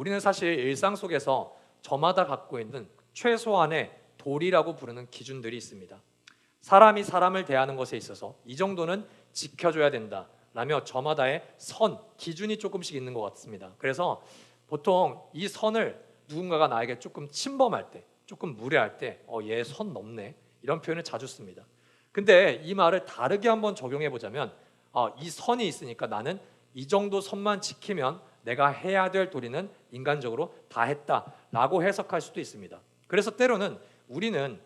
우리는 사실 일상 속에서 저마다 갖고 있는 최소한의 도리라고 부르는 기준들이 있습니다. 사람이 사람을 대하는 것에 있어서 이 정도는 지켜줘야 된다 라며 저마다의 선, 기준이 조금씩 있는 것 같습니다. 그래서 보통 이 선을 누군가가 나에게 조금 침범할 때, 조금 무례할 때 얘 선 넘네 이런 표현을 자주 씁니다. 근데 이 말을 다르게 한번 적용해 보자면 이 선이 있으니까 나는 이 정도 선만 지키면 내가 해야 될 도리는 인간적으로 다 했다라고 해석할 수도 있습니다. 그래서 때로는 우리는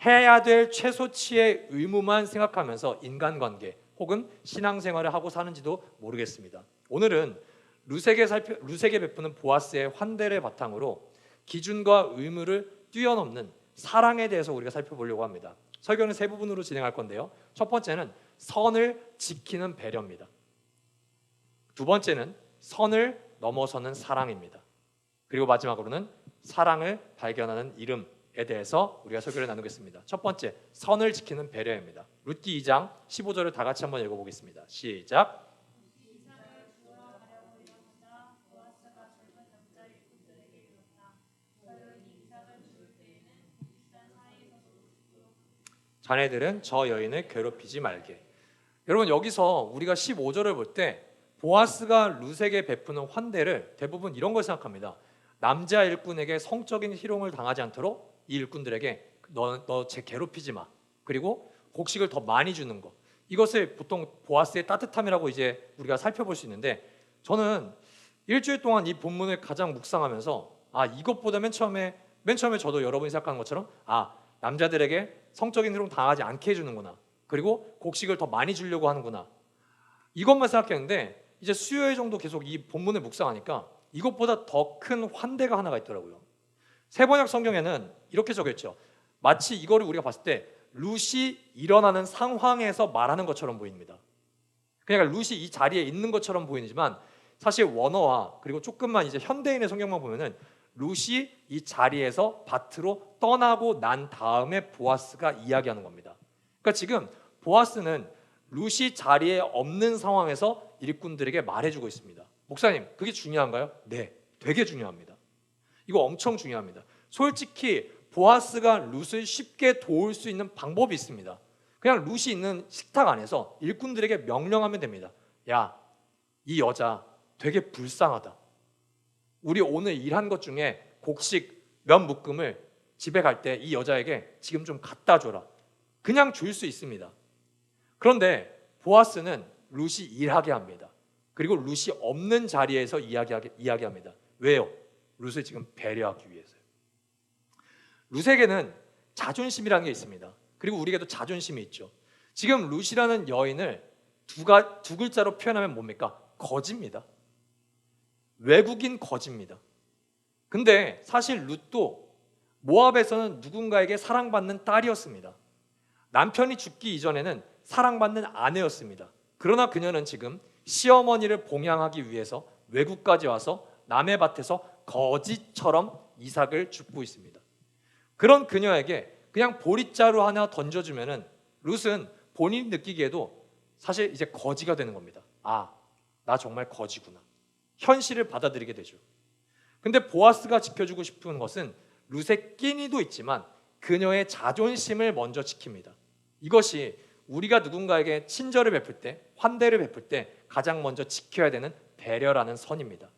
해야 될 최소치의 의무만 생각하면서 인간관계 혹은 신앙생활을 하고 사는지도 모르겠습니다. 오늘은 루세게 베푸는 보아스의 환대를 바탕으로 기준과 의무를 뛰어넘는 사랑에 대해서 우리가 살펴보려고 합니다. 설교는 세 부분으로 진행할 건데요. 첫 번째는 선을 지키는 배려입니다. 두 번째는 선을 넘어서는 사랑입니다. 그리고 마지막으로는 사랑을 발견하는 이름에 대해서 우리가 설교를 나누겠습니다. 첫 번째, 선을 지키는 배려입니다. 룻기 2장 15절을 다 같이 한번 읽어보겠습니다. 시작. 자네들은 저 여인을 괴롭히지 말게. 여러분, 여기서 우리가 15절을 볼 때 보아스가 룻에게 베푸는 환대를 대부분 이런 걸 생각합니다. 남자 일꾼에게 성적인 희롱을 당하지 않도록 이 일꾼들에게 너 쟤 괴롭히지 마. 그리고 곡식을 더 많이 주는 거. 이것을 보통 보아스의 따뜻함이라고 이제 우리가 살펴볼 수 있는데, 저는 일주일 동안 이 본문을 가장 묵상하면서 이것보다 맨 처음에 저도 여러분이 생각하는 것처럼 남자들에게 성적인 희롱 당하지 않게 해주는구나. 그리고 곡식을 더 많이 주려고 하는구나. 이것만 생각했는데 이제 수요일 정도 계속 이 본문을 묵상하니까 이것보다 더 큰 환대가 하나가 있더라고요. 세번역 성경에는 이렇게 적혀있죠. 마치 이거를 우리가 봤을 때 룻이 일어나는 상황에서 말하는 것처럼 보입니다. 그러니까 룻이 이 자리에 있는 것처럼 보이지만 사실 원어와 그리고 조금만 이제 현대인의 성경만 보면은 룻이 이 자리에서 밭으로 떠나고 난 다음에 보아스가 이야기하는 겁니다. 그러니까 지금 보아스는 룻이 자리에 없는 상황에서 일꾼들에게 말해주고 있습니다. 목사님, 그게 중요한가요? 네, 되게 중요합니다. 이거 엄청 중요합니다. 솔직히 보아스가 룻을 쉽게 도울 수 있는 방법이 있습니다. 그냥 룻이 있는 식탁 안에서 일꾼들에게 명령하면 됩니다. 야, 이 여자 되게 불쌍하다. 우리 오늘 일한 것 중에 곡식 몇 묶음을 집에 갈 때 이 여자에게 지금 좀 갖다 줘라. 그냥 줄 수 있습니다. 그런데 보아스는 룻이 일하게 합니다. 그리고 룻이 없는 자리에서 이야기합니다. 왜요? 룻을 지금 배려하기 위해서요. 룻에게는 자존심이라는 게 있습니다. 그리고 우리에게도 자존심이 있죠. 지금 룻이라는 여인을 두 글자로 표현하면 뭡니까? 거지입니다. 외국인 거지입니다. 근데 사실 룻도 모압에서는 누군가에게 사랑받는 딸이었습니다. 남편이 죽기 이전에는 사랑받는 아내였습니다. 그러나 그녀는 지금 시어머니를 봉양하기 위해서 외국까지 와서 남의 밭에서 거지처럼 이삭을 줍고 있습니다. 그런 그녀에게 그냥 보릿자루 하나 던져주면은 룻은 본인이 느끼기에도 사실 이제 거지가 되는 겁니다. 나 정말 거지구나. 현실을 받아들이게 되죠. 근데 보아스가 지켜주고 싶은 것은 룻의 끼니도 있지만 그녀의 자존심을 먼저 지킵니다. 이것이 우리가 누군가에게 친절을 베풀 때, 환대를 베풀 때 가장 먼저 지켜야 되는 배려라는 선입니다.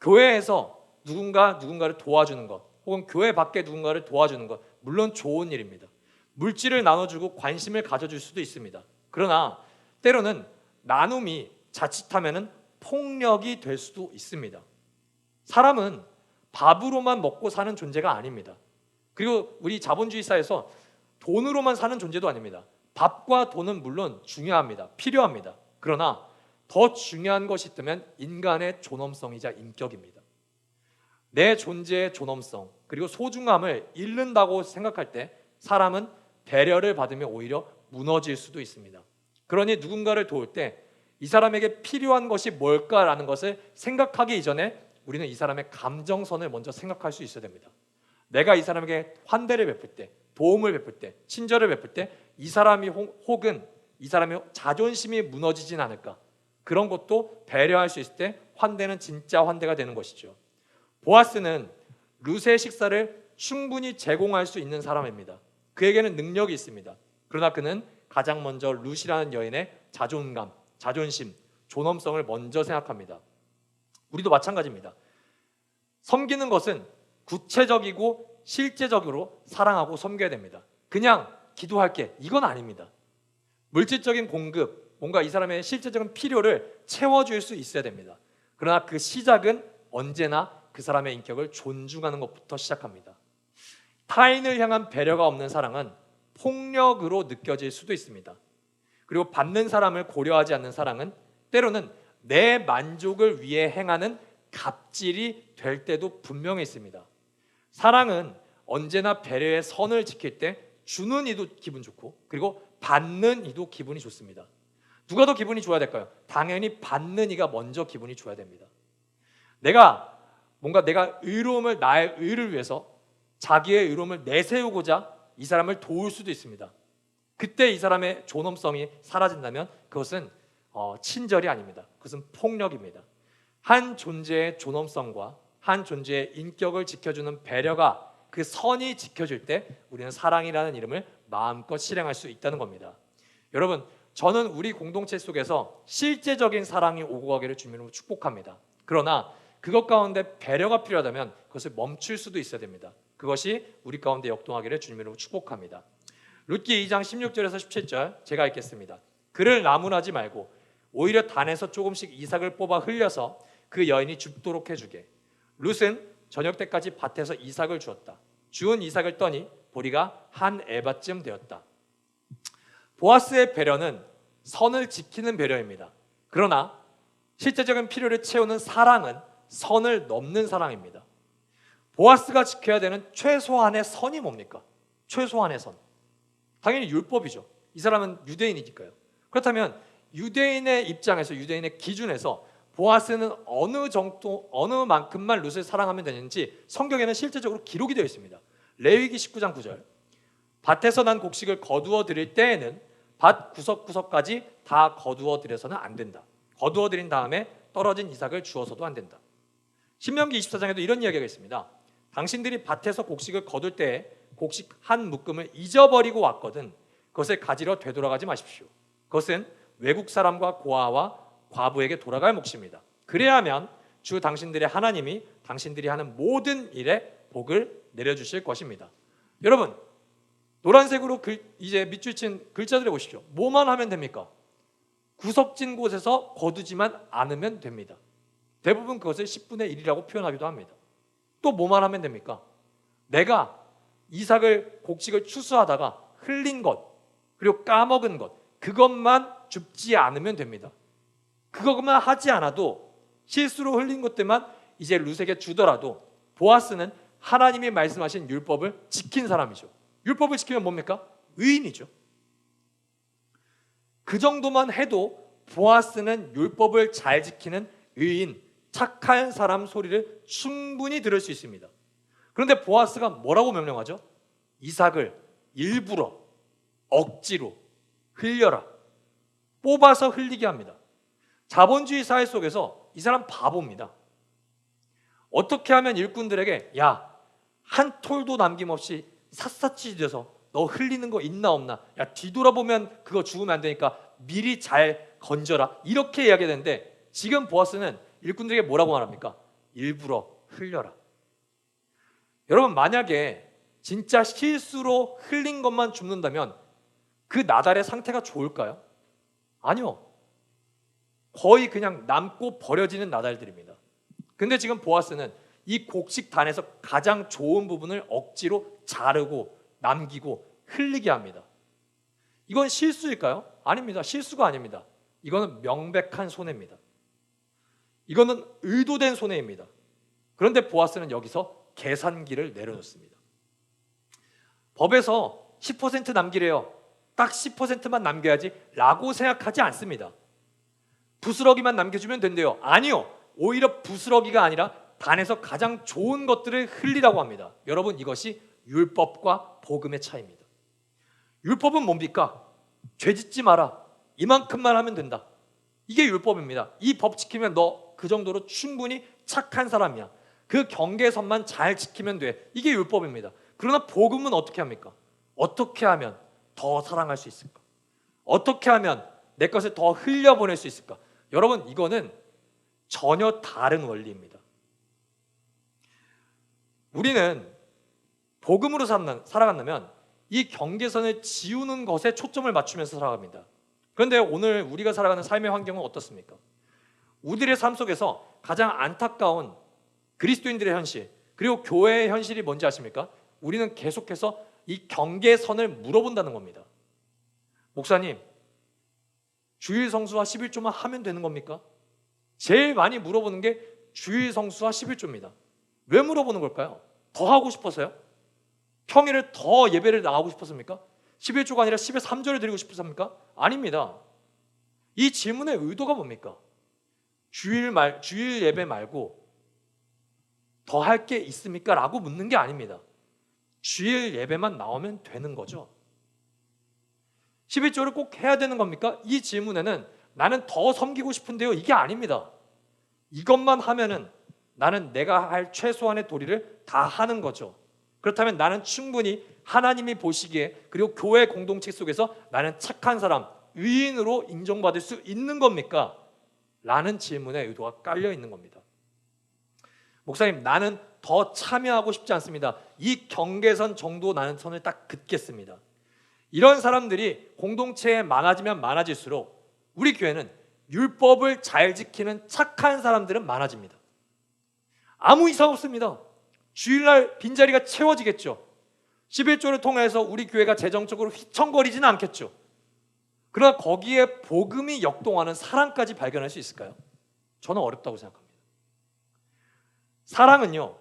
교회에서 누군가를 도와주는 것, 혹은 교회 밖에 누군가를 도와주는 것, 물론 좋은 일입니다. 물질을 나눠주고 관심을 가져줄 수도 있습니다. 그러나 때로는 나눔이 자칫하면 폭력이 될 수도 있습니다. 사람은 밥으로만 먹고 사는 존재가 아닙니다. 그리고 우리 자본주의 사회에서 돈으로만 사는 존재도 아닙니다. 밥과 돈은 물론 중요합니다. 필요합니다. 그러나 더 중요한 것이 있다면 인간의 존엄성이자 인격입니다. 내 존재의 존엄성 그리고 소중함을 잃는다고 생각할 때 사람은 배려를 받으면 오히려 무너질 수도 있습니다. 그러니 누군가를 도울 때 이 사람에게 필요한 것이 뭘까라는 것을 생각하기 이전에 우리는 이 사람의 감정선을 먼저 생각할 수 있어야 됩니다. 내가 이 사람에게 환대를 베풀 때, 도움을 베풀 때, 친절을 베풀 때 이 사람이 혹은 이 사람의 자존심이 무너지진 않을까. 그런 것도 배려할 수 있을 때 환대는 진짜 환대가 되는 것이죠. 보아스는 룻의 식사를 충분히 제공할 수 있는 사람입니다. 그에게는 능력이 있습니다. 그러나 그는 가장 먼저 룻이라는 여인의 자존감, 자존심, 존엄성을 먼저 생각합니다. 우리도 마찬가지입니다. 섬기는 것은 구체적이고 실제적으로 사랑하고 섬겨야 됩니다. 그냥 기도할게, 이건 아닙니다. 물질적인 공급, 뭔가 이 사람의 실제적인 필요를 채워줄 수 있어야 됩니다. 그러나 그 시작은 언제나 그 사람의 인격을 존중하는 것부터 시작합니다. 타인을 향한 배려가 없는 사랑은 폭력으로 느껴질 수도 있습니다. 그리고 받는 사람을 고려하지 않는 사랑은 때로는 내 만족을 위해 행하는 갑질이 될 때도 분명히 있습니다. 사랑은 언제나 배려의 선을 지킬 때 주는 이도 기분 좋고 그리고 받는 이도 기분이 좋습니다. 누가 더 기분이 좋아야 될까요? 당연히 받는 이가 먼저 기분이 좋아야 됩니다. 내가 의로움을, 나의 의를 위해서 자기의 의로움을 내세우고자 이 사람을 도울 수도 있습니다. 그때 이 사람의 존엄성이 사라진다면 그것은 친절이 아닙니다. 그것은 폭력입니다. 한 존재의 존엄성과 한 존재의 인격을 지켜주는 배려가, 그 선이 지켜질 때 우리는 사랑이라는 이름을 마음껏 실행할 수 있다는 겁니다. 여러분, 저는 우리 공동체 속에서 실제적인 사랑이 오고 가기를 주님으로 축복합니다. 그러나 그것 가운데 배려가 필요하다면 그것을 멈출 수도 있어야 됩니다. 그것이 우리 가운데 역동하기를 주님으로 축복합니다. 룻기 2장 16절에서 17절 제가 읽겠습니다. 그를 나무라지 말고 오히려 단에서 조금씩 이삭을 뽑아 흘려서 그 여인이 줍도록 해주게. 룻은 저녁 때까지 밭에서 이삭을 주었다. 주운 이삭을 떠니 보리가 한 에바쯤 되었다. 보아스의 배려는 선을 지키는 배려입니다. 그러나 실제적인 필요를 채우는 사랑은 선을 넘는 사랑입니다. 보아스가 지켜야 되는 최소한의 선이 뭡니까? 최소한의 선, 당연히 율법이죠. 이 사람은 유대인이니까요. 그렇다면 유대인의 입장에서, 유대인의 기준에서 보아스는 어느 만큼만 룻을 사랑하면 되는지 성경에는 실제적으로 기록이 되어 있습니다. 레위기 19장 9절, 밭에서 난 곡식을 거두어 드릴 때에는 밭 구석구석까지 다 거두어 드려서는 안 된다. 거두어 드린 다음에 떨어진 이삭을 주어서도 안 된다. 신명기 24장에도 이런 이야기가 있습니다. 당신들이 밭에서 곡식을 거둘 때에 곡식 한 묶음을 잊어버리고 왔거든 그것을 가지러 되돌아가지 마십시오. 그것은 외국 사람과 고아와 과부에게 돌아갈 몫입니다. 그래야 하면 주 당신들의 하나님이 당신들이 하는 모든 일에 복을 내려주실 것입니다. 여러분, 노란색으로 이제 밑줄 친 글자들을 보십시오. 뭐만 하면 됩니까? 구석진 곳에서 거두지만 않으면 됩니다. 대부분 그것을 10분의 1이라고 표현하기도 합니다. 또 뭐만 하면 됩니까? 내가 이삭을, 곡식을 추수하다가 흘린 것, 그리고 까먹은 것, 그것만 줍지 않으면 됩니다. 그것만 하지 않아도, 실수로 흘린 것들만 이제 룻에게 주더라도 보아스는 하나님이 말씀하신 율법을 지킨 사람이죠. 율법을 지키면 뭡니까? 의인이죠. 그 정도만 해도 보아스는 율법을 잘 지키는 의인, 착한 사람 소리를 충분히 들을 수 있습니다. 그런데 보아스가 뭐라고 명령하죠? 이삭을 일부러, 억지로 흘려라, 뽑아서 흘리게 합니다. 자본주의 사회 속에서 이 사람 바보입니다. 어떻게 하면 일꾼들에게 야, 한 톨도 남김없이 샅샅이 뒤져서 너 흘리는 거 있나 없나, 야 뒤돌아보면 그거 죽으면 안 되니까 미리 잘 건져라, 이렇게 이야기하는데 지금 보아스는 일꾼들에게 뭐라고 말합니까? 일부러 흘려라. 여러분, 만약에 진짜 실수로 흘린 것만 줍는다면 그 나달의 상태가 좋을까요? 아니요. 거의 그냥 남고 버려지는 나달들입니다. 근데 지금 보아스는 이 곡식단에서 가장 좋은 부분을 억지로 자르고 남기고 흘리게 합니다. 이건 실수일까요? 아닙니다. 실수가 아닙니다. 이거는 명백한 손해입니다. 이거는 의도된 손해입니다. 그런데 보아스는 여기서 계산기를 내려놓습니다. 법에서 10% 남기래요. 딱 10%만 남겨야지 라고 생각하지 않습니다. 부스러기만 남겨주면 된대요. 아니요. 오히려 부스러기가 아니라 단에서 가장 좋은 것들을 흘리라고 합니다. 여러분, 이것이 율법과 복음의 차이입니다. 율법은 뭡니까? 죄 짓지 마라, 이만큼만 하면 된다. 이게 율법입니다. 이 법 지키면 너 그 정도로 충분히 착한 사람이야. 그 경계선만 잘 지키면 돼. 이게 율법입니다. 그러나 복음은 어떻게 합니까? 어떻게 하면 더 사랑할 수 있을까? 어떻게 하면 내 것을 더 흘려보낼 수 있을까? 여러분, 이거는 전혀 다른 원리입니다. 우리는 복음으로 살아간다면 이 경계선을 지우는 것에 초점을 맞추면서 살아갑니다. 그런데 오늘 우리가 살아가는 삶의 환경은 어떻습니까? 우리들의 삶 속에서 가장 안타까운 그리스도인들의 현실, 그리고 교회의 현실이 뭔지 아십니까? 우리는 계속해서 이 경계선을 물어본다는 겁니다. 목사님, 주일 성수와 11조만 하면 되는 겁니까? 제일 많이 물어보는 게 주일 성수와 11조입니다. 왜 물어보는 걸까요? 더 하고 싶어서요? 평일에 더 예배를 나가고 싶었습니까? 11조가 아니라 13조를 드리고 싶었습니까? 아닙니다. 이 질문의 의도가 뭡니까? 주일 예배 말고 더 할 게 있습니까? 라고 묻는 게 아닙니다. 주일 예배만 나오면 되는 거죠. 11조를 꼭 해야 되는 겁니까? 이 질문에는 나는 더 섬기고 싶은데요, 이게 아닙니다. 이것만 하면은 나는 내가 할 최소한의 도리를 다 하는 거죠. 그렇다면 나는 충분히 하나님이 보시기에, 그리고 교회 공동체 속에서 나는 착한 사람, 의인으로 인정받을 수 있는 겁니까? 라는 질문의 의도가 깔려 있는 겁니다. 목사님, 나는 더 참여하고 싶지 않습니다. 이 경계선 정도 나는 선을 딱 긋겠습니다. 이런 사람들이 공동체에 많아지면 많아질수록 우리 교회는 율법을 잘 지키는 착한 사람들은 많아집니다. 아무 이상 없습니다. 주일날 빈자리가 채워지겠죠. 11조를 통해서 우리 교회가 재정적으로 휘청거리지는 않겠죠. 그러나 거기에 복음이 역동하는 사랑까지 발견할 수 있을까요? 저는 어렵다고 생각합니다. 사랑은요,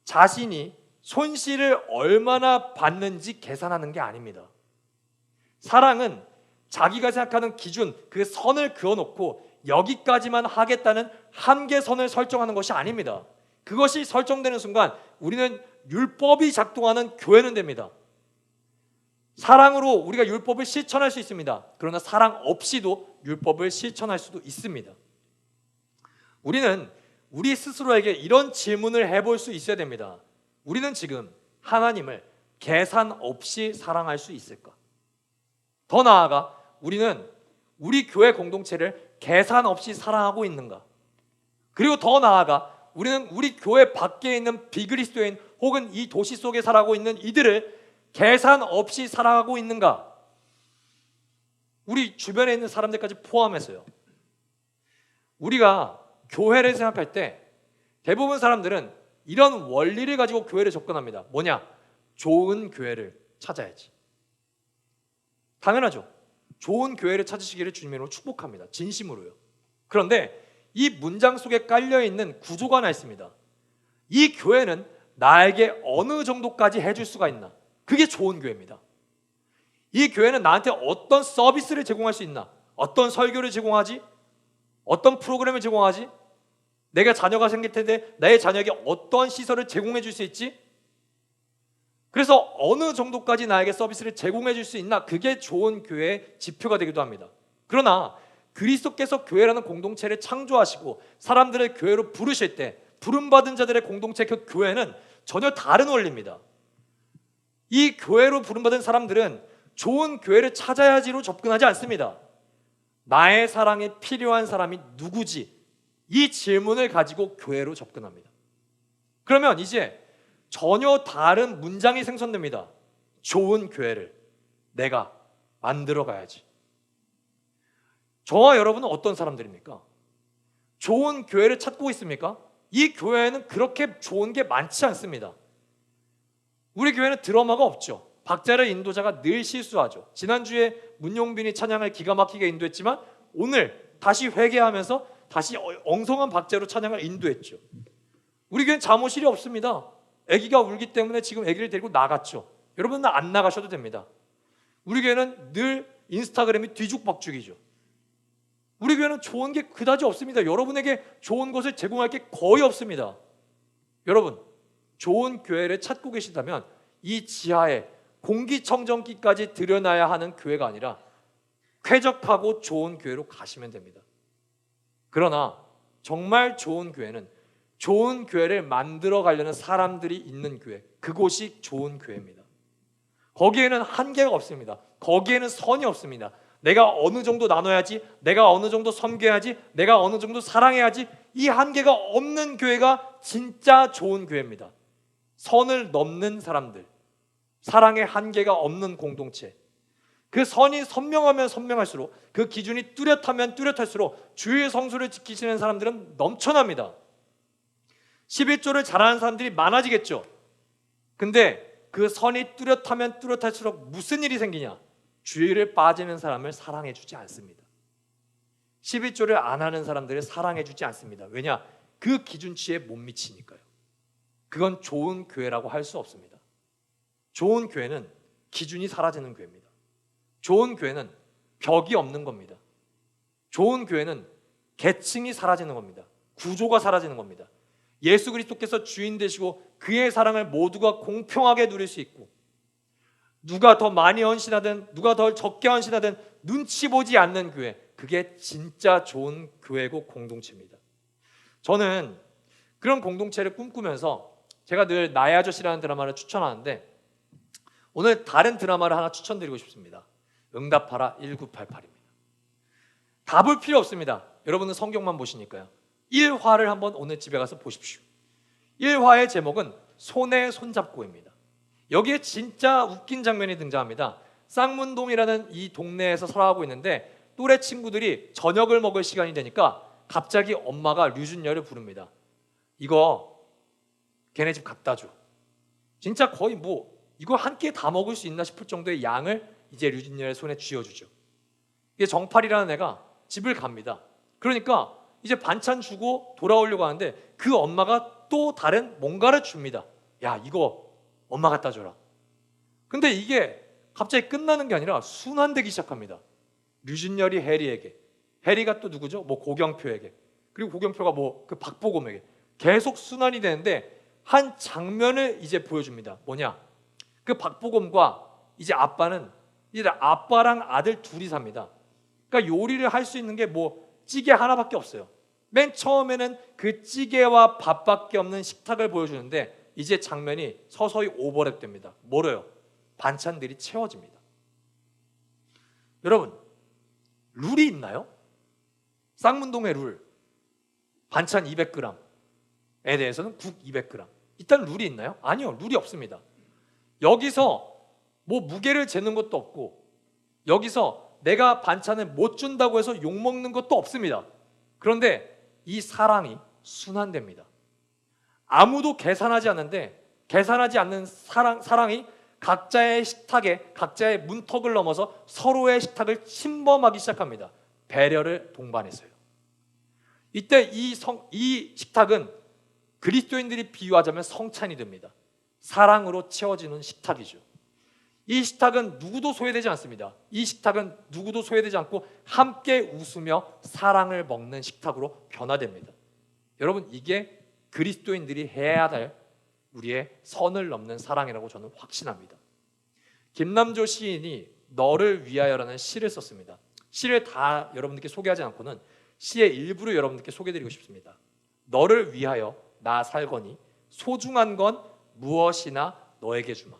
자신이 손실을 얼마나 받는지 계산하는 게 아닙니다. 사랑은 자기가 생각하는 기준, 그 선을 그어놓고 여기까지만 하겠다는 한계선을 설정하는 것이 아닙니다. 그것이 설정되는 순간 우리는 율법이 작동하는 교회는 됩니다. 사랑으로 우리가 율법을 실천할 수 있습니다. 그러나 사랑 없이도 율법을 실천할 수도 있습니다. 우리는 우리 스스로에게 이런 질문을 해볼 수 있어야 됩니다. 우리는 지금 하나님을 계산 없이 사랑할 수 있을까? 더 나아가 우리는 우리 교회 공동체를 계산 없이 사랑하고 있는가? 그리고 더 나아가 우리는 우리 교회 밖에 있는 비그리스도인 혹은 이 도시 속에 살아가고 있는 이들을 계산 없이 사랑하고 있는가? 우리 주변에 있는 사람들까지 포함해서요. 우리가 교회를 생각할 때 대부분 사람들은 이런 원리를 가지고 교회를 접근합니다. 뭐냐? 좋은 교회를 찾아야지. 당연하죠. 좋은 교회를 찾으시기를 주님으로 축복합니다. 진심으로요. 그런데 이 문장 속에 깔려있는 구조가 하나 있습니다. 이 교회는 나에게 어느 정도까지 해줄 수가 있나? 그게 좋은 교회입니다. 이 교회는 나한테 어떤 서비스를 제공할 수 있나? 어떤 설교를 제공하지? 어떤 프로그램을 제공하지? 내가 자녀가 생길 텐데 내 자녀에게 어떤 시설을 제공해 줄 수 있지? 그래서 어느 정도까지 나에게 서비스를 제공해 줄 수 있나? 그게 좋은 교회의 지표가 되기도 합니다. 그러나 그리스도께서 교회라는 공동체를 창조하시고 사람들을 교회로 부르실 때 부름받은 자들의 공동체, 그 교회는 전혀 다른 원리입니다. 이 교회로 부름받은 사람들은 좋은 교회를 찾아야지로 접근하지 않습니다. 나의 사랑에 필요한 사람이 누구지? 이 질문을 가지고 교회로 접근합니다. 그러면 이제 전혀 다른 문장이 생성됩니다. 좋은 교회를 내가 만들어 가야지. 저와 여러분은 어떤 사람들입니까? 좋은 교회를 찾고 있습니까? 이 교회에는 그렇게 좋은 게 많지 않습니다. 우리 교회는 드러머가 없죠. 박자를 인도자가 늘 실수하죠. 지난주에 문용빈이 찬양을 기가 막히게 인도했지만 오늘 다시 회개하면서 다시 엉성한 박자로 찬양을 인도했죠. 우리 교회는 잠옷실이 없습니다. 아기가 울기 때문에 지금 아기를 데리고 나갔죠. 여러분은 안 나가셔도 됩니다. 우리 교회는 늘 인스타그램이 뒤죽박죽이죠. 우리 교회는 좋은 게 그다지 없습니다. 여러분에게 좋은 것을 제공할 게 거의 없습니다. 여러분, 좋은 교회를 찾고 계시다면 이 지하에 공기청정기까지 들여놔야 하는 교회가 아니라 쾌적하고 좋은 교회로 가시면 됩니다. 그러나 정말 좋은 교회는 좋은 교회를 만들어 가려는 사람들이 있는 교회, 그곳이 좋은 교회입니다. 거기에는 한계가 없습니다. 거기에는 선이 없습니다. 내가 어느 정도 나눠야지, 내가 어느 정도 섬겨야지, 내가 어느 정도 사랑해야지, 이 한계가 없는 교회가 진짜 좋은 교회입니다. 선을 넘는 사람들, 사랑의 한계가 없는 공동체, 그 선이 선명하면 선명할수록, 그 기준이 뚜렷하면 뚜렷할수록 주의 성수를 지키시는 사람들은 넘쳐납니다. 11조를 잘하는 사람들이 많아지겠죠. 근데 그 선이 뚜렷하면 뚜렷할수록 무슨 일이 생기냐? 주의를 빠지는 사람을 사랑해 주지 않습니다. 11조를 안 하는 사람들을 사랑해 주지 않습니다. 왜냐? 그 기준치에 못 미치니까요. 그건 좋은 교회라고 할 수 없습니다. 좋은 교회는 기준이 사라지는 교회입니다. 좋은 교회는 벽이 없는 겁니다. 좋은 교회는 계층이 사라지는 겁니다. 구조가 사라지는 겁니다. 예수 그리스도께서 주인 되시고 그의 사랑을 모두가 공평하게 누릴 수 있고, 누가 더 많이 헌신하든 누가 더 적게 헌신하든 눈치 보지 않는 교회, 그게 진짜 좋은 교회고 공동체입니다. 저는 그런 공동체를 꿈꾸면서 제가 늘 나의 아저씨라는 드라마를 추천하는데, 오늘 다른 드라마를 하나 추천드리고 싶습니다. 응답하라 1988입니다. 다 볼 필요 없습니다. 여러분은 성경만 보시니까요. 1화를 한번 오늘 집에 가서 보십시오. 1화의 제목은 손에 손잡고입니다. 여기에 진짜 웃긴 장면이 등장합니다. 쌍문동이라는 이 동네에서 살아가고 있는데 또래 친구들이 저녁을 먹을 시간이 되니까 갑자기 엄마가 류준열을 부릅니다. 이거 걔네 집 갖다 줘. 진짜 거의 이거 한 끼에 다 먹을 수 있나 싶을 정도의 양을 이제 류준열의 손에 쥐어주죠. 이게 정팔이라는 애가 집을 갑니다. 그러니까 이제 반찬 주고 돌아오려고 하는데 그 엄마가 또 다른 뭔가를 줍니다. 야, 이거 엄마 갖다 줘라. 근데 이게 갑자기 끝나는 게 아니라 순환되기 시작합니다. 류준열이 해리에게, 해리가 또 누구죠? 고경표에게, 그리고 고경표가 그 박보검에게 계속 순환이 되는데 한 장면을 이제 보여줍니다. 뭐냐? 그 박보검과 이제 아빠는 이제 아빠랑 아들 둘이 삽니다. 그러니까 요리를 할 수 있는 게 찌개 하나밖에 없어요. 맨 처음에는 그 찌개와 밥밖에 없는 식탁을 보여주는데 이제 장면이 서서히 오버랩됩니다. 뭐래요? 반찬들이 채워집니다. 여러분, 룰이 있나요? 쌍문동의 룰, 반찬 200g에 대해서는 국 200g. 일단 룰이 있나요? 아니요, 룰이 없습니다. 여기서 무게를 재는 것도 없고, 여기서 내가 반찬을 못 준다고 해서 욕먹는 것도 없습니다. 그런데 이 사랑이 순환됩니다. 아무도 계산하지 않는데, 계산하지 않는 사랑이 각자의 식탁에, 각자의 문턱을 넘어서 서로의 식탁을 침범하기 시작합니다. 배려를 동반해서요. 이때 이 식탁은 그리스도인들이 비유하자면 성찬이 됩니다. 사랑으로 채워지는 식탁이죠. 이 식탁은 누구도 소외되지 않습니다. 이 식탁은 누구도 소외되지 않고 함께 웃으며 사랑을 먹는 식탁으로 변화됩니다. 여러분, 이게 그리스도인들이 해야 될 우리의 선을 넘는 사랑이라고 저는 확신합니다. 김남조 시인이 너를 위하여라는 시를 썼습니다. 시를 다 여러분들께 소개하지 않고는 시의 일부를 여러분들께 소개드리고 싶습니다. 너를 위하여 나 살거니 소중한 건 무엇이나 너에게 주마.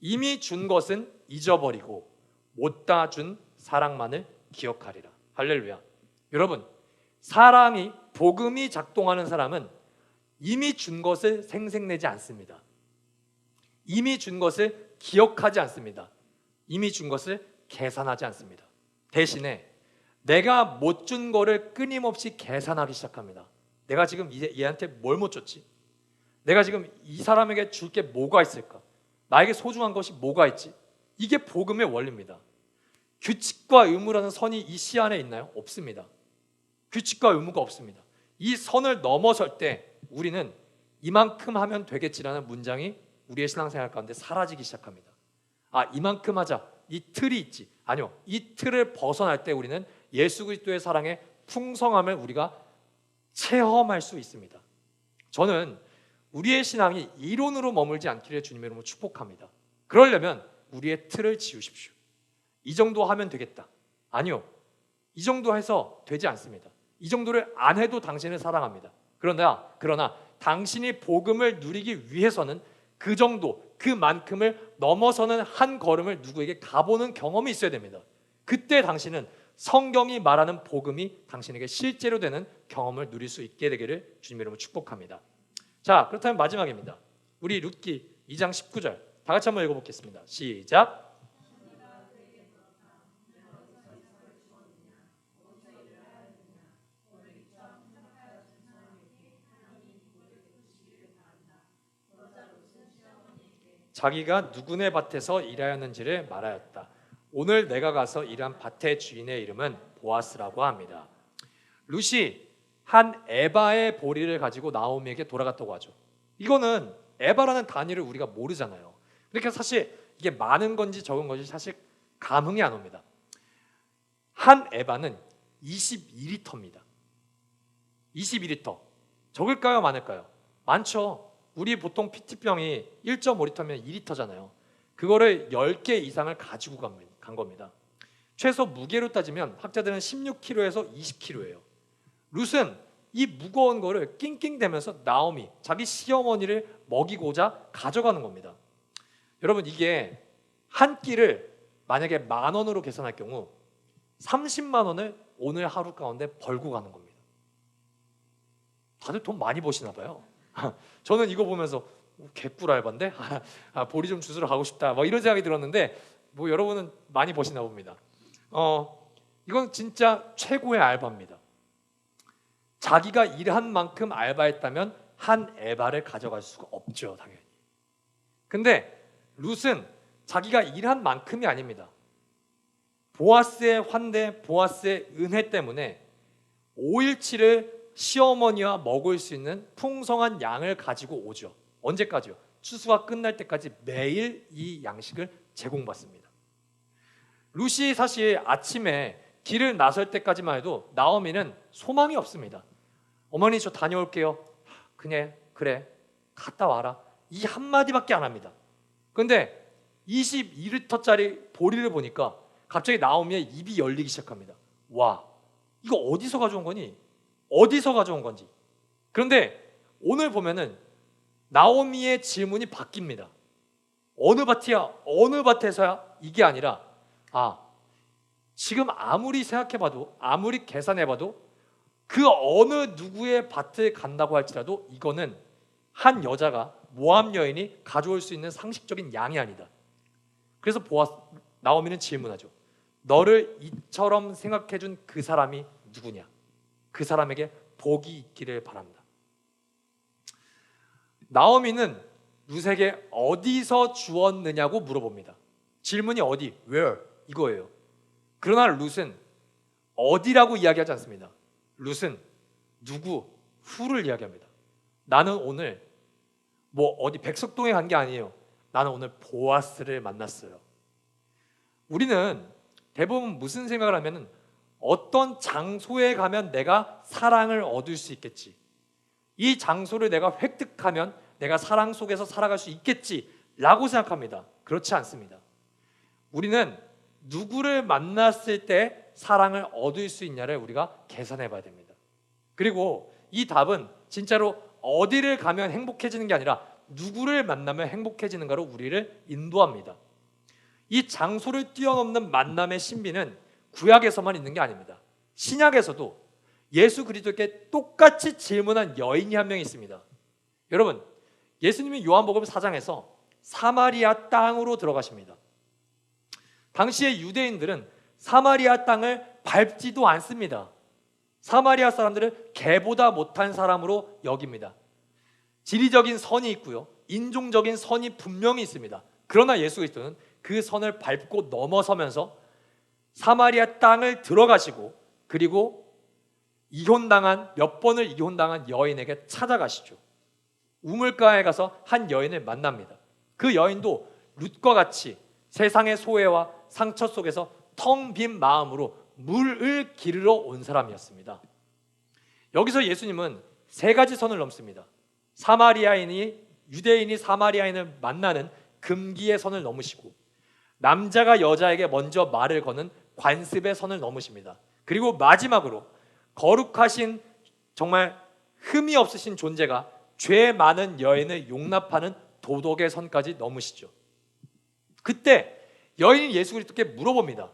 이미 준 것은 잊어버리고 못다 준 사랑만을 기억하리라. 할렐루야. 여러분, 사랑이, 복음이 작동하는 사람은 이미 준 것을 생색내지 않습니다. 이미 준 것을 기억하지 않습니다. 이미 준 것을 계산하지 않습니다. 대신에 내가 못 준 거를 끊임없이 계산하기 시작합니다. 내가 지금 얘한테 뭘 못 줬지? 내가 지금 이 사람에게 줄 게 뭐가 있을까? 나에게 소중한 것이 뭐가 있지? 이게 복음의 원리입니다. 규칙과 의무라는 선이 이 시 안에 있나요? 없습니다. 규칙과 의무가 없습니다. 이 선을 넘어설 때 우리는 이만큼 하면 되겠지라는 문장이 우리의 신앙생활 가운데 사라지기 시작합니다. 이만큼 하자. 이 틀이 있지. 아니요. 이 틀을 벗어날 때 우리는 예수 그리스도의 사랑의 풍성함을 우리가 체험할 수 있습니다. 저는 우리의 신앙이 이론으로 머물지 않기를 주님의 이름으로 축복합니다. 그러려면 우리의 틀을 지우십시오. 이 정도 하면 되겠다. 아니요. 이 정도 해서 되지 않습니다. 이 정도를 안 해도 당신을 사랑합니다. 그러나 당신이 복음을 누리기 위해서는 그 정도, 그만큼을 넘어서는 한 걸음을 누구에게 가보는 경험이 있어야 됩니다. 그때 당신은 성경이 말하는 복음이 당신에게 실제로 되는 경험을 누릴 수 있게 되기를 주님의 이름으로 축복합니다. 자, 그렇다면 마지막입니다. 우리 룻기 2장 19절 다 같이 한번 읽어보겠습니다. 시작. 자기가 누구네 밭에서 일하였는지를 말하였다. 오늘 내가 가서 일한 밭의 주인의 이름은 보아스라고 합니다. 룻이 한 에바의 보리를 가지고 나오미에게 돌아갔다고 하죠. 이거는 에바라는 단위를 우리가 모르잖아요. 그러니까 사실 이게 많은 건지 적은 건지 사실 감흥이 안 옵니다. 한 에바는 22리터입니다. 22리터. 적을까요, 많을까요? 많죠. 우리 보통 PT병이 1.5리터면 2리터잖아요. 그거를 10개 이상을 가지고 간 겁니다. 최소 무게로 따지면 학자들은 16kg에서 20kg예요. 룻은 이 무거운 거를 낑낑대면서 나오미, 자기 시어머니를 먹이고자 가져가는 겁니다. 여러분, 이게 한 끼를 만약에 10,000원으로 계산할 경우 30만 원을 오늘 하루 가운데 벌고 가는 겁니다. 다들 돈 많이 버시나 봐요. 저는 이거 보면서 개꿀 알바인데 보리 좀 주스러 가고 싶다 이런 생각이 들었는데 여러분은 많이 버시나 봅니다. 이건 진짜 최고의 알바입니다. 자기가 일한 만큼 알바했다면 한 에바를 가져갈 수가 없죠, 당연히. 근데 룻은 자기가 일한 만큼이 아닙니다. 보아스의 환대, 보아스의 은혜 때문에 5일치를 시어머니와 먹을 수 있는 풍성한 양을 가지고 오죠. 언제까지요? 추수가 끝날 때까지 매일 이 양식을 제공받습니다. 룻이 사실 아침에 길을 나설 때까지만 해도 나오미는 소망이 없습니다. 어머니, 저 다녀올게요. 그래 갔다 와라, 이 한마디밖에 안 합니다. 그런데 22리터짜리 보리를 보니까 갑자기 나오미의 입이 열리기 시작합니다. 와, 이거 어디서 가져온 거니? 어디서 가져온 건지. 그런데 오늘 보면은 나오미의 질문이 바뀝니다. 어느 밭이야? 어느 밭에서야? 이게 아니라 지금 아무리 생각해봐도, 아무리 계산해봐도 그 어느 누구의 밭을 간다고 할지라도 이거는 한 여자가, 모압 여인이 가져올 수 있는 상식적인 양이 아니다. 그래서 나오미는 질문하죠. 너를 이처럼 생각해준 그 사람이 누구냐? 그 사람에게 복이 있기를 바랍니다. 나오미는 룻에게 어디서 주었느냐고 물어봅니다. 질문이 어디, where 이거예요. 그러나 룻은 어디라고 이야기하지 않습니다. 룻은 누구, who를 이야기합니다. 나는 오늘 어디 백석동에 간 게 아니에요. 나는 오늘 보아스를 만났어요. 우리는 대부분 무슨 생각을 하면은 어떤 장소에 가면 내가 사랑을 얻을 수 있겠지, 이 장소를 내가 획득하면 내가 사랑 속에서 살아갈 수 있겠지라고 생각합니다. 그렇지 않습니다. 우리는 누구를 만났을 때 사랑을 얻을 수 있냐를 우리가 계산해 봐야 됩니다. 그리고 이 답은 진짜로 어디를 가면 행복해지는 게 아니라 누구를 만나면 행복해지는가로 우리를 인도합니다. 이 장소를 뛰어넘는 만남의 신비는 구약에서만 있는 게 아닙니다. 신약에서도 예수 그리스도께 똑같이 질문한 여인이 한 명 있습니다. 여러분, 예수님이 요한복음 4장에서 사마리아 땅으로 들어가십니다. 당시의 유대인들은 사마리아 땅을 밟지도 않습니다. 사마리아 사람들을 개보다 못한 사람으로 여깁니다. 지리적인 선이 있고요, 인종적인 선이 분명히 있습니다. 그러나 예수 그리스도는 그 선을 밟고 넘어서면서 사마리아 땅을 들어가시고, 그리고 몇 번을 이혼당한 여인에게 찾아가시죠. 우물가에 가서 한 여인을 만납니다. 그 여인도 룻과 같이 세상의 소외와 상처 속에서 텅 빈 마음으로 물을 기르러 온 사람이었습니다. 여기서 예수님은 3가지 선을 넘습니다. 유대인이 사마리아인을 만나는 금기의 선을 넘으시고, 남자가 여자에게 먼저 말을 거는 관습의 선을 넘으십니다. 그리고 마지막으로 거룩하신 정말 흠이 없으신 존재가 죄 많은 여인을 용납하는 도덕의 선까지 넘으시죠. 그때 여인이 예수 그리스도께 물어봅니다.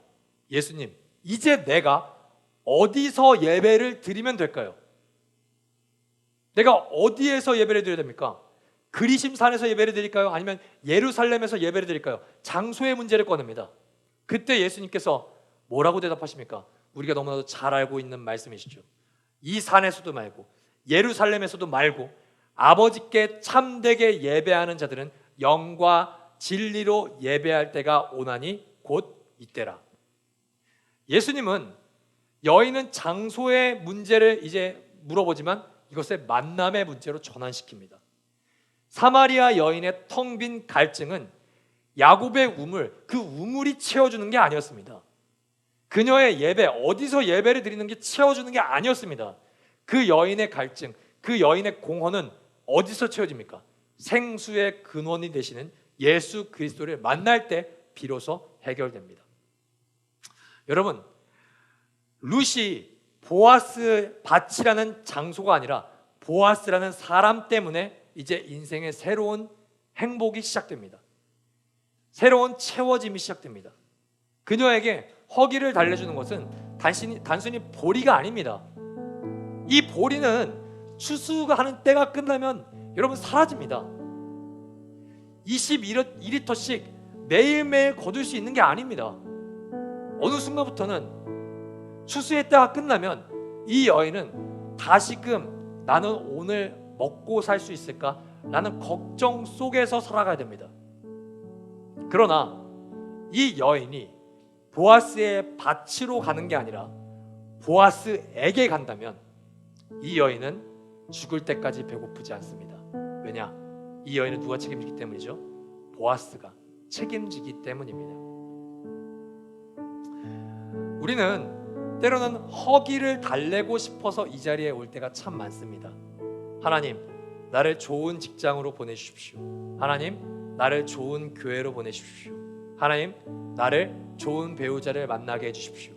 예수님, 이제 내가 어디서 예배를 드리면 될까요? 내가 어디에서 예배를 드려야 됩니까? 그리심산에서 예배를 드릴까요? 아니면 예루살렘에서 예배를 드릴까요? 장소의 문제를 꺼냅니다. 그때 예수님께서 뭐라고 대답하십니까? 우리가 너무나도 잘 알고 있는 말씀이시죠. 이 산에서도 말고 예루살렘에서도 말고 아버지께 참되게 예배하는 자들은 영과 진리로 예배할 때가 오나니 곧 이때라. 예수님은 여인은 장소의 문제를 이제 물어보지만 이것을 만남의 문제로 전환시킵니다. 사마리아 여인의 텅 빈 갈증은 야곱의 우물, 그 우물이 채워주는 게 아니었습니다. 그녀의 예배, 어디서 예배를 드리는 게 채워주는 게 아니었습니다. 그 여인의 갈증, 그 여인의 공허는 어디서 채워집니까? 생수의 근원이 되시는 예수 그리스도를 만날 때 비로소 해결됩니다. 여러분, 룻이 보아스 밭이라는 장소가 아니라 보아스라는 사람 때문에 이제 인생의 새로운 행복이 시작됩니다. 새로운 채워짐이 시작됩니다. 그녀에게 허기를 달래주는 것은 단순히 보리가 아닙니다. 이 보리는 추수가 하는 때가 끝나면 여러분 사라집니다. 21리터씩 매일매일 거둘 수 있는 게 아닙니다. 어느 순간부터는 추수의 때가 끝나면 이 여인은 다시금 나는 오늘 먹고 살 수 있을까? 라는 걱정 속에서 살아가야 됩니다. 그러나 이 여인이 보아스의 밭으로 가는 게 아니라 보아스에게 간다면 이 여인은 죽을 때까지 배고프지 않습니다. 왜냐? 이 여인은 누가 책임지기 때문이죠? 보아스가 책임지기 때문입니다. 우리는 때로는 허기를 달래고 싶어서 이 자리에 올 때가 참 많습니다. 하나님, 나를 좋은 직장으로 보내주십시오. 하나님, 나를 좋은 교회로 보내주십시오. 하나님, 나를 좋은 배우자를 만나게 해주십시오.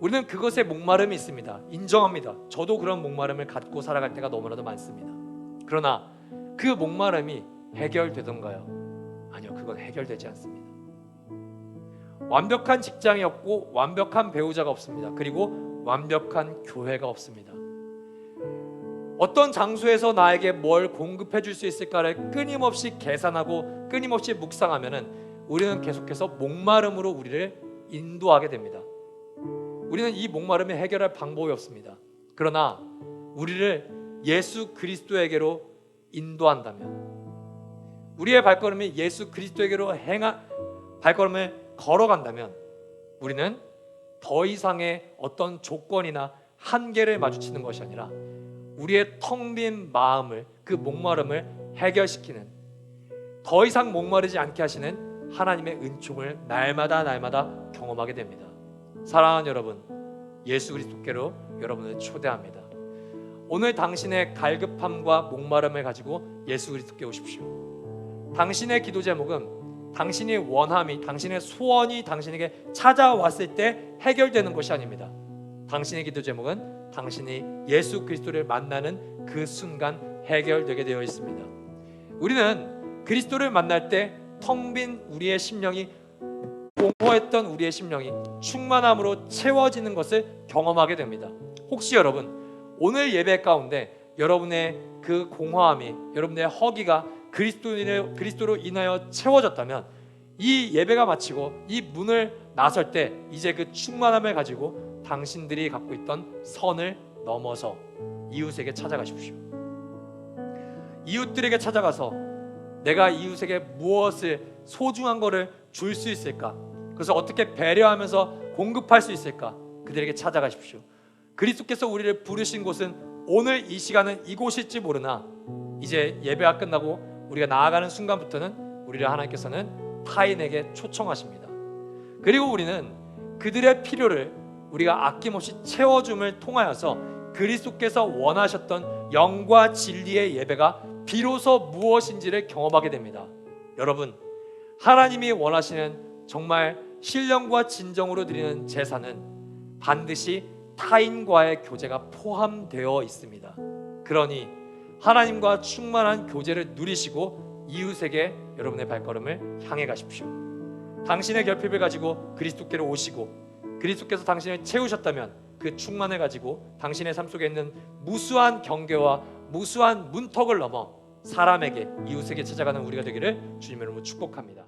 우리는 그것에 목마름이 있습니다. 인정합니다. 저도 그런 목마름을 갖고 살아갈 때가 너무나도 많습니다. 그러나 그 목마름이 해결되던가요? 아니요, 그건 해결되지 않습니다. 완벽한 직장이 없고 완벽한 배우자가 없습니다. 그리고 완벽한 교회가 없습니다. 어떤 장소에서 나에게 뭘 공급해 줄 수 있을까를 끊임없이 계산하고 끊임없이 묵상하면은 우리는 계속해서 목마름으로 우리를 인도하게 됩니다. 우리는 이 목마름을 해결할 방법이 없습니다. 그러나 우리를 예수 그리스도에게로 인도한다면, 우리의 발걸음이 예수 그리스도에게로 발걸음을 걸어간다면 우리는 더 이상의 어떤 조건이나 한계를 마주치는 것이 아니라 우리의 텅 빈 마음을, 그 목마름을 해결시키는, 더 이상 목마르지 않게 하시는 하나님의 은총을 날마다 경험하게 됩니다. 사랑하는 여러분, 예수 그리스도께로 여러분을 초대합니다. 오늘 당신의 갈급함과 목마름을 가지고 예수 그리스도께 오십시오. 당신의 기도 제목은 당신이 원함이, 당신의 소원이 당신에게 찾아왔을 때 해결되는 것이 아닙니다. 당신의 기도 제목은 당신이 예수 그리스도를 만나는 그 순간 해결되게 되어 있습니다. 우리는 그리스도를 만날 때 텅 빈 우리의 심령이, 공허했던 우리의 심령이 충만함으로 채워지는 것을 경험하게 됩니다. 혹시 여러분, 오늘 예배 가운데 여러분의 그 공허함이, 여러분의 허기가 그리스도로 인하여 채워졌다면 이 예배가 마치고 이 문을 나설 때 이제 그 충만함을 가지고 당신들이 갖고 있던 선을 넘어서 이웃에게 찾아가십시오. 이웃들에게 찾아가서 내가 이웃에게 무엇을 소중한 것을 줄 수 있을까? 그래서 어떻게 배려하면서 공급할 수 있을까? 그들에게 찾아가십시오. 그리스도께서 우리를 부르신 곳은 오늘 이 시간은 이곳일지 모르나 이제 예배가 끝나고 우리가 나아가는 순간부터는 우리를 하나님께서는 타인에게 초청하십니다. 그리고 우리는 그들의 필요를 우리가 아낌없이 채워줌을 통하여서 그리스도께서 원하셨던 영과 진리의 예배가 비로소 무엇인지를 경험하게 됩니다. 여러분, 하나님이 원하시는 정말 신령과 진정으로 드리는 제사는 반드시 타인과의 교제가 포함되어 있습니다. 그러니 하나님과 충만한 교제를 누리시고 이웃에게 여러분의 발걸음을 향해 가십시오. 당신의 결핍을 가지고 그리스도께로 오시고 그리스도께서 당신을 채우셨다면 그 충만을 가지고 당신의 삶 속에 있는 무수한 경계와 무수한 문턱을 넘어 사람에게, 이웃에게 찾아가는 우리가 되기를 주님의 이름으로 축복합니다.